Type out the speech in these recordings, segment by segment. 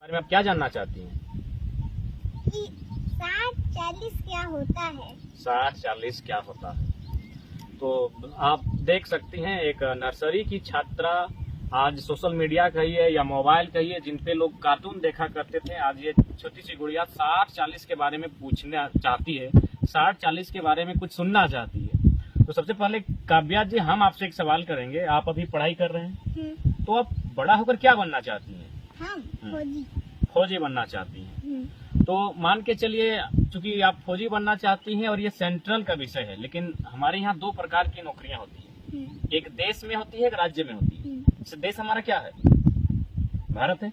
बारे में आप क्या जानना चाहती हैं? कि 60-40 क्या होता है? 60-40 क्या होता है? तो आप देख सकती हैं एक नर्सरी की छात्रा आज सोशल मीडिया कहिए या मोबाइल कहिए जिन पे लोग कार्टून देखा करते थे, आज ये छोटी सी गुड़िया 60-40 के बारे में पूछना चाहती है, 60-40 के बारे में कुछ सुनना चाहती है। तो सबसे पहले काव्या जी, हम आपसे एक सवाल करेंगे। आप अभी पढ़ाई कर रहे हैं, तो आप बड़ा होकर क्या बनना चाहती हैं? हम फौजी। फौजी बनना चाहती हैं। तो मान के चलिए, चूंकि आप फौजी बनना चाहती हैं और ये सेंट्रल का विषय है, लेकिन हमारे यहाँ दो प्रकार की नौकरियां होती हैं, एक देश में होती है, एक राज्य में होती है। जैसे देश हमारा क्या है? भारत है।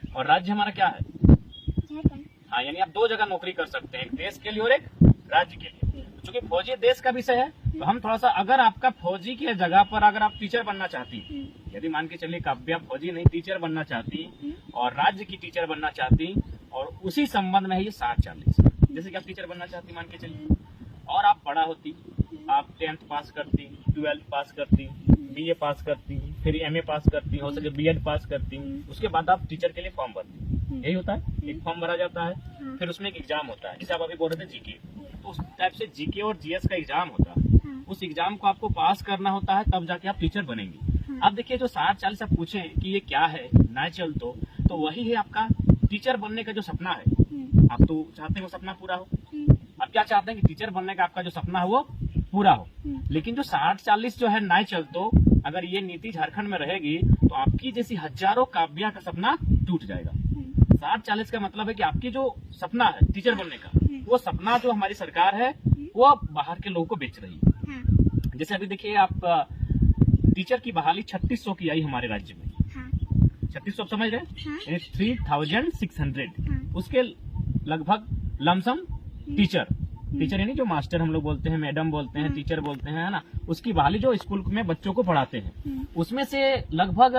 और राज्य हमारा क्या है? झारखंड। हाँ, यानी आप दो जगह नौकरी कर सकते हैं, एक देश के लिए और एक राज्य के लिए। चूंकि फौजी देश का विषय है, तो हम थोड़ा सा, अगर आपका फौजी की जगह पर अगर आप टीचर बनना चाहती हैं, यदि मान के चलिए काव्या फौजी नहीं टीचर बनना चाहती और राज्य की टीचर बनना चाहती, और उसी संबंध में है ये 60-40। जैसे कि आप टीचर बनना चाहती मान के चलिए, और आप बड़ा होती, आप 10th पास करती, 12th पास करती, BA पास करती, फिर MA पास करती, हो सके BEd पास करती, उसके बाद आप टीचर के लिए फॉर्म भरती। यही होता है, एक फॉर्म भरा जाता है, फिर उसमें एक एग्जाम होता है, जैसे आप अभी बोल रहे थे GK, तो उस टाइप से GK और GS का एग्जाम होता है। उस एग्जाम को आपको पास करना होता है, तब जाके आप टीचर बनेंगे। अब देखिए, जो 60-40 आप पूछे कि ये क्या है, नेचुरल, तो वही है आपका टीचर बनने का जो सपना है। आप तो चाहते हैं वो सपना पूरा हो। आप क्या चाहते हैं कि टीचर बनने का आपका जो सपना है वो पूरा हो। लेकिन जो 60-40 जो है नेचुरल, तो अगर ये नीति झारखंड में रहेगी तो आपकी जैसी हजारों काव्या का सपना टूट जाएगा। 60-40 का मतलब है कि आपकी जो सपना है टीचर बनने का, वो सपना जो हमारी सरकार है वो बाहर के लोगों को बेच रही है। जैसे अभी देखिए, आप टीचर की बहाली 3600 की आई हमारे राज्य में। 3600 समझ रहे हैं? 3600। उसके लगभग लमसम टीचर यानी जो मास्टर हम लोग बोलते हैं, मैडम बोलते हैं, टीचर बोलते हैं, है ना, उसकी बहाली जो स्कूल में बच्चों को पढ़ाते हैं, उसमें से लगभग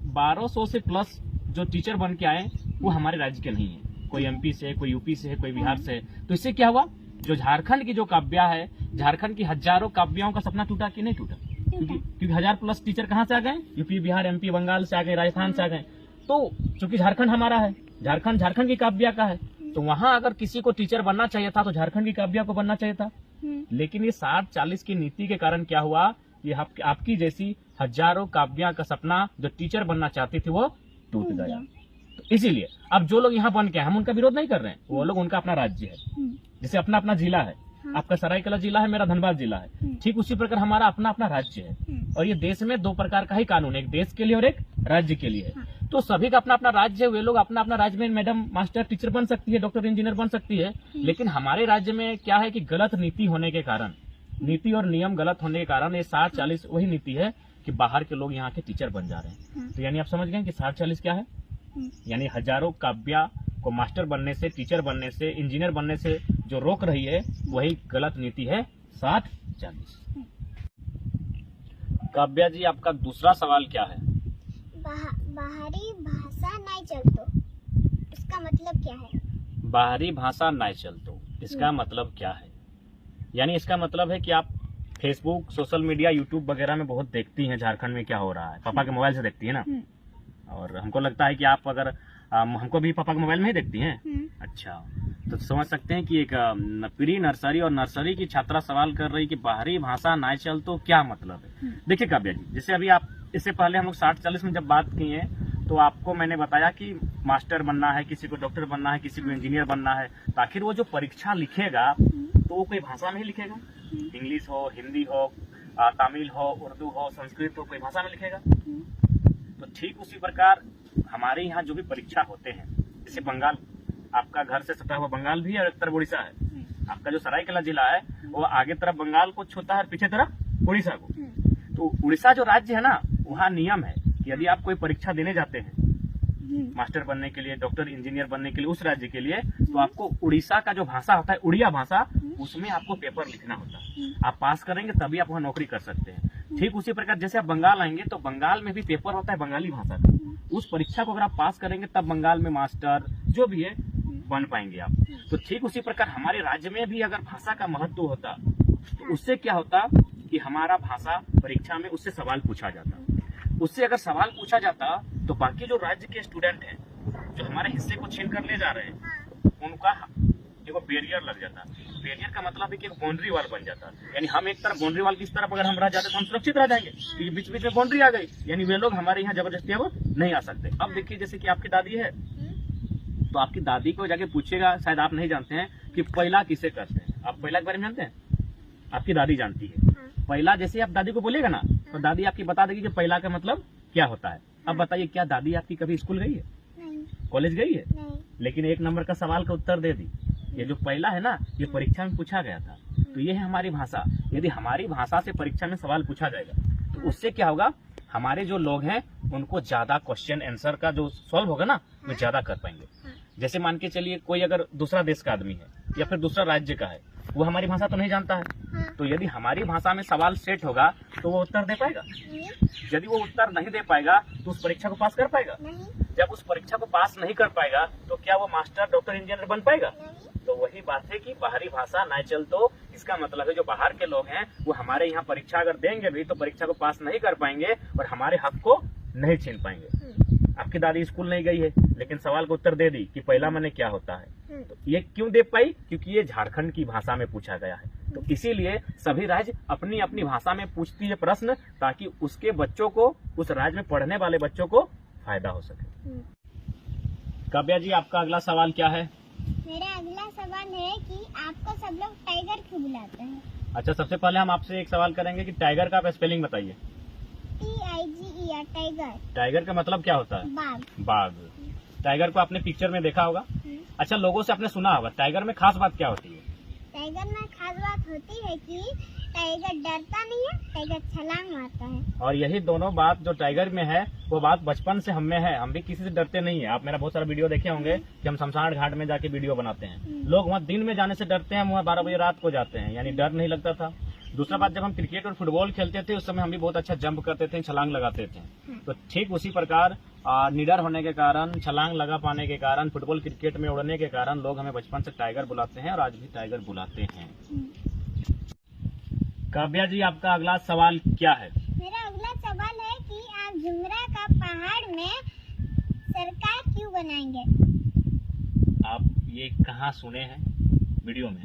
1200 से प्लस जो टीचर बन के आए वो हमारे राज्य के नहीं है। कोई MP से, कोई UP से है, कोई बिहार से है। तो इससे क्या हुआ, जो झारखंड की जो काव्या है, झारखंड की हजारों काव्याओं का सपना टूटा कि नहीं टूटा? क्योंकि 1000 प्लस टीचर कहाँ से आ गए? UP, बिहार, MP, बंगाल से आ गए, राजस्थान से आ गए। तो चूंकि झारखंड हमारा है, झारखंड की काव्या का है, तो वहाँ अगर किसी को टीचर बनना चाहिए था तो झारखंड की काव्या को बनना चाहिए था। लेकिन ये 60-40 की नीति के कारण क्या हुआ, ये आपकी जैसी हजारों काव्या का सपना जो टीचर बनना चाहती थी वो टूट गया। तो इसीलिए अब जो लोग यहाँ बन के, हम उनका विरोध नहीं कर रहे हैं, वो लोग, उनका अपना राज्य है, जैसे अपना अपना जिला है। आपका सरायकेला जिला है, मेरा धनबाद जिला है, ठीक उसी प्रकार हमारा अपना अपना राज्य है। और ये देश में दो प्रकार का ही कानून है, एक देश के लिए और एक राज्य के लिए है। तो सभी का अपना अपना राज्य है, वे लोग अपना अपना राज्य में मैडम, मास्टर, टीचर बन सकती है, डॉक्टर, इंजीनियर बन सकती है। लेकिन हमारे राज्य में क्या है कि गलत नीति होने के कारण, नीति और नियम गलत होने के कारण ये 60-40 वही नीति है कि बाहर के लोग यहाँ के टीचर बन जा रहे हैं। तो यानी आप समझ गए कि 60-40 क्या है? यानी हजारों काव्या को मास्टर बनने से, टीचर बनने से, इंजीनियर बनने से जो रोक रही है, वही गलत नीति है 60-40। काव्या जी, आपका दूसरा सवाल क्या है? बाहरी भाषा नहीं चलतो, इसका मतलब क्या है? बाहरी भाषा नहीं चलतो, इसका मतलब क्या है? यानी इसका मतलब है कि आप फेसबुक, सोशल मीडिया, यूट्यूब वगैरह में बहुत देखती हैं झारखंड में क्या हो रहा है। पापा के मोबाइल से देखती है ना? और हमको लगता है कि आप अगर हमको भी पापा के मोबाइल में ही देखती हैं। अच्छा, तो समझ सकते हैं कि एक प्री नर्सरी और नर्सरी की छात्रा सवाल कर रही कि बाहरी भाषा नहीं चल तो क्या मतलब है। देखिए काव्या जी, जैसे अभी आप, इससे पहले हम लोग 60-40 में जब बात की है, तो आपको मैंने बताया कि मास्टर बनना है, किसी को डॉक्टर बनना है, किसी को इंजीनियर बनना है, तो आखिर वो जो परीक्षा लिखेगा तो वो कोई भाषा में ही लिखेगा। इंग्लिश हो, हिंदी हो, तमिल हो, उर्दू हो, संस्कृत हो, कोई भाषा में लिखेगा। तो ठीक उसी प्रकार हमारे यहाँ जो भी परीक्षा होते हैं, जैसे बंगाल, आपका घर से सटा हुआ बंगाल भी है और एक तरफ उड़ीसा है। आपका जो सरायकेला जिला है वो आगे तरफ बंगाल को छूता है और पीछे तरफ उड़ीसा को। तो उड़ीसा जो राज्य है ना, वहाँ नियम है कि यदि आप कोई परीक्षा देने जाते हैं मास्टर बनने के लिए, डॉक्टर, इंजीनियर बनने के लिए उस राज्य के लिए, तो आपको उड़ीसा का जो भाषा होता है, उड़िया भाषा, उसमें आपको पेपर लिखना होता है। आप पास करेंगे तभी आप वहाँ नौकरी कर सकते हैं। ठीक उसी प्रकार जैसे आप बंगाल आएंगे तो बंगाल में भी पेपर होता है बंगाली भाषा का। उस परीक्षा को अगर आप पास करेंगे तब बंगाल में मास्टर जो भी है बन पाएंगे आप। तो ठीक उसी प्रकार हमारे राज्य में भी अगर भाषा का महत्व होता तो उससे क्या होता कि हमारा भाषा परीक्षा में उससे सवाल पूछा जाता। उससे अगर सवाल पूछा जाता तो बाकी जो राज्य के स्टूडेंट हैं जो हमारे हिस्से को छीन कर ले जा रहे हैं, हाँ, उनका देखो बैरियर लग जाता है। बैरियर का मतलब है कि एक बाउंड्री वाल बन जाता है, यानी हम एक तरफ बाउंड्री वाल की तरफ अगर हम रह जाते तो हम सुरक्षित रह जाएंगे, क्योंकि बीच बीच में बाउंड्री आ गई, यानी वे लोग हमारे यहाँ जबरदस्ती अब नहीं आ सकते। अब देखिए जैसे कि आपकी दादी है, तो आपकी दादी को जाके पूछेगा, शायद आप नहीं जानते हैं कि पहला किसे कहते हैं। आप पहला के बारे में जानते हैं? आपकी दादी जानती है। हाँ, पहला जैसे आप दादी को बोलेगा ना, तो दादी आपकी बता देगी कि पहला का मतलब क्या होता है। अब बताइए, क्या दादी आपकी कभी स्कूल गई है, नहीं, कॉलेज गई है? नहीं, लेकिन एक नंबर का सवाल का उत्तर दे दी। ये जो पहला है ना, ये परीक्षा में पूछा गया था। तो ये है हमारी भाषा। यदि हमारी भाषा से परीक्षा में सवाल पूछा जाएगा तो उससे क्या होगा, हमारे जो लोग हैं उनको ज्यादा क्वेश्चन आंसर का जो सॉल्व होगा ना, वो ज्यादा कर पाएंगे। जैसे मान के चलिए कोई अगर दूसरा देश का आदमी है या फिर दूसरा राज्य का है, वो हमारी भाषा तो नहीं जानता है, हाँ, तो यदि हमारी भाषा में सवाल सेट होगा तो वो उत्तर दे पाएगा। नहीं, यदि वो उत्तर नहीं दे पाएगा तो उस परीक्षा को पास कर पाएगा? नहीं, जब उस परीक्षा को पास नहीं कर पाएगा तो क्या वो मास्टर, डॉक्टर, इंजीनियर बन पाएगा? नहीं, तो वही बात है कि बाहरी भाषा ना चल, तो इसका मतलब है जो बाहर के लोग हैं वो हमारे यहाँ परीक्षा अगर देंगे भी तो परीक्षा को पास नहीं कर पाएंगे और हमारे हक को नहीं छीन पाएंगे। आपकी दादी स्कूल नहीं गई है लेकिन सवाल का उत्तर दे दी कि पहला माने क्या होता है। तो ये क्यों दे पाई? क्योंकि ये झारखंड की भाषा में पूछा गया है। तो इसीलिए सभी राज्य अपनी अपनी भाषा में पूछती है प्रश्न, ताकि उसके बच्चों को, उस राज्य में पढ़ने वाले बच्चों को फायदा हो सके। काव्या जी, आपका अगला सवाल क्या है? मेरा अगला सवाल है कि आपको सब लोग टाइगर क्यों बुलाते हैं? अच्छा, सबसे पहले हम आपसे एक सवाल करेंगे कि टाइगर का आप स्पेलिंग बताइए। TIGER, टाइगर, टाइगर का मतलब क्या होता है? बाघ। बाघ। टाइगर को आपने पिक्चर में देखा होगा। अच्छा, लोगों से आपने सुना होगा। टाइगर में खास बात क्या होती है? टाइगर में खास बात होती है कि टाइगर डरता नहीं है, टाइगर छलांग मारता है। और यही दोनों बात जो टाइगर में है वो बात बचपन से हम में है। हम भी किसी से डरते नहीं है। आप मेरा बहुत सारा वीडियो देखे होंगे कि हम शमशान घाट में जाके वीडियो बनाते हैं। लोग वहाँ दिन में जाने से डरते हैं, हम वहाँ 12 बजे रात को जाते हैं, यानी डर नहीं लगता था। दूसरा बात, जब हम क्रिकेट और फुटबॉल खेलते थे उस समय हम भी बहुत अच्छा जंप करते थे, छलांग लगाते थे। तो ठीक उसी प्रकार निडर होने के कारण, छलांग लगा पाने के कारण, फुटबॉल क्रिकेट में उड़ने के कारण लोग हमें बचपन से टाइगर बुलाते हैं और आज भी टाइगर बुलाते हैं। काव्या जी, आपका अगला सवाल क्या है? मेरा अगला सवाल है कि आप जुमरा का पहाड़ में सरकार क्यों बनाएंगे? आप ये कहाँ सुने हैं? वीडियो में।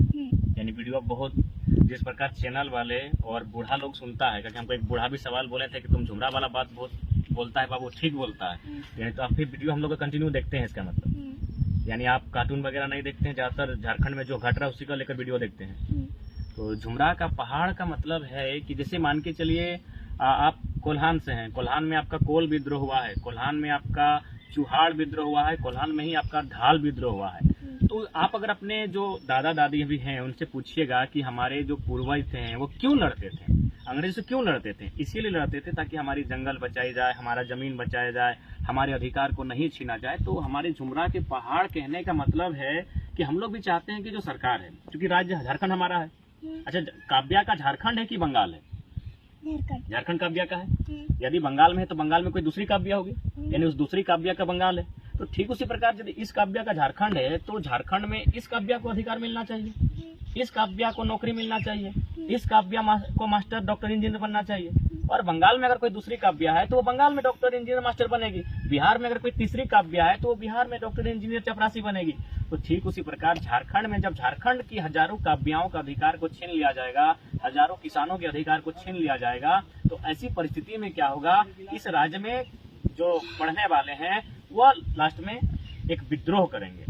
यानी वीडियो बहुत, जिस प्रकार चैनल वाले और बूढ़ा लोग सुनता है, क्योंकि हमको एक बूढ़ा भी सवाल बोले थे कि तुम झुमरा वाला बात बहुत बोलता है बाबू, ठीक बोलता है। यानी तो आप फिर वीडियो हम लोग का कंटिन्यू देखते हैं, इसका मतलब यानी आप कार्टून वगैरह नहीं देखते हैं, ज्यादातर झारखंड में जो घट रहा है उसी को लेकर वीडियो देखते हैं। तो झुमरा का पहाड़ का मतलब है कि जैसे मान के चलिए आप कोल्हान से हैं, कोल्हान में आपका कोल विद्रोह हुआ है, कोल्हान में आपका चुहाड़ विद्रोह हुआ है, कोल्हान में ही आपका ढाल विद्रोह हुआ है। तो आप अगर अपने जो दादा दादी भी हैं उनसे पूछिएगा कि हमारे जो पूर्वज थे वो क्यों लड़ते थे, अंग्रेज से क्यों लड़ते थे? इसीलिए लड़ते थे ताकि हमारी जंगल बचाई जाए, हमारा जमीन बचाया जाए, हमारे अधिकार को नहीं छीना जाए। तो हमारे झुमरा के पहाड़ कहने का मतलब है कि हम लोग भी चाहते हैं कि जो सरकार है, क्योंकि राज्य झारखंड हमारा है। अच्छा, काव्या का झारखंड है कि बंगाल है? झारखंड काव्या का है। यदि बंगाल में है तो बंगाल में कोई दूसरी काव्या होगी, यानी उस दूसरी काव्या का बंगाल है। तो ठीक उसी प्रकार यदि इस काव्या का झारखंड है तो झारखंड में इस काव्या को अधिकार मिलना चाहिए, इस काव्या को नौकरी मिलना चाहिए, इस काव्या को मास्टर, डॉक्टर, इंजीनियर बनना चाहिए। और बंगाल में अगर कोई दूसरी काव्या है तो वो बंगाल में डॉक्टर, इंजीनियर, मास्टर बनेगी। बिहार में अगर कोई तीसरी काव्या है तो वो बिहार में डॉक्टर, इंजीनियर, चपरासी बनेगी। तो ठीक उसी प्रकार झारखंड में जब झारखंड की हजारों काव्याओं का अधिकार को छीन लिया जाएगा, हजारों किसानों के अधिकार को छीन लिया जाएगा, तो ऐसी परिस्थिति में क्या होगा, इस राज्य में जो पढ़ने वाले हैं वो लास्ट में एक विद्रोह करेंगे।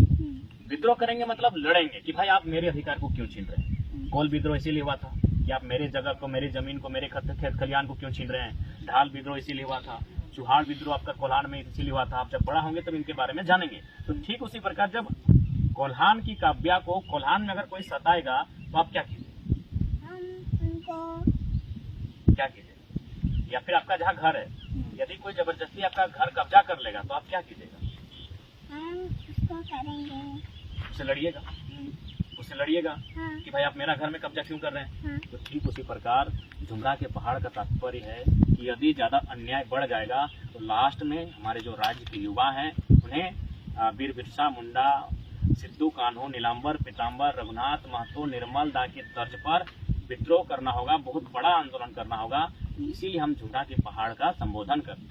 विद्रोह करेंगे मतलब लड़ेंगे कि भाई आप मेरे अधिकार को क्यों छीन रहे हैं। कोल विद्रोह इसीलिए हुआ था कि आप मेरे जगह को, मेरी जमीन को, मेरे खेत खलियान को क्यों छीन रहे हैं। ढाल विद्रोह इसीलिए हुआ था। चुहाड़ विद्रोह आपका कोल्हान में इसीलिए हुआ था। आप जब बड़ा होंगे तब इनके बारे में जानेंगे। तो ठीक उसी प्रकार जब कोल्हान की काव्या को कोल्हान में अगर कोई सताएगा तो आप क्या कीजिए? क्या कीजिए? या फिर आपका जहाँ घर है, यदि कोई जबरदस्ती आपका घर कब्जा कर लेगा तो आप क्या कीजिएगा? हम उसको करेंगे, उससे लड़िएगा, उससे लड़िएगा कि भाई आप मेरा घर में कब्जा क्यों कर रहे हैं। तो ठीक उसी प्रकार झुमरा के पहाड़ का तात्पर्य है कि यदि ज्यादा अन्याय बढ़ जाएगा तो लास्ट में हमारे जो राज्य के युवा हैं उन्हें वीर बिरसा मुंडा, सिद्धू कान्हू, नीलांबर पीताम्बर, रघुनाथ महतो, निर्मल दा के तर्ज पर विद्रोह करना होगा, बहुत बड़ा आंदोलन करना होगा। इसीलिए हम झुमरा के पहाड़ का संबोधन करते हैं।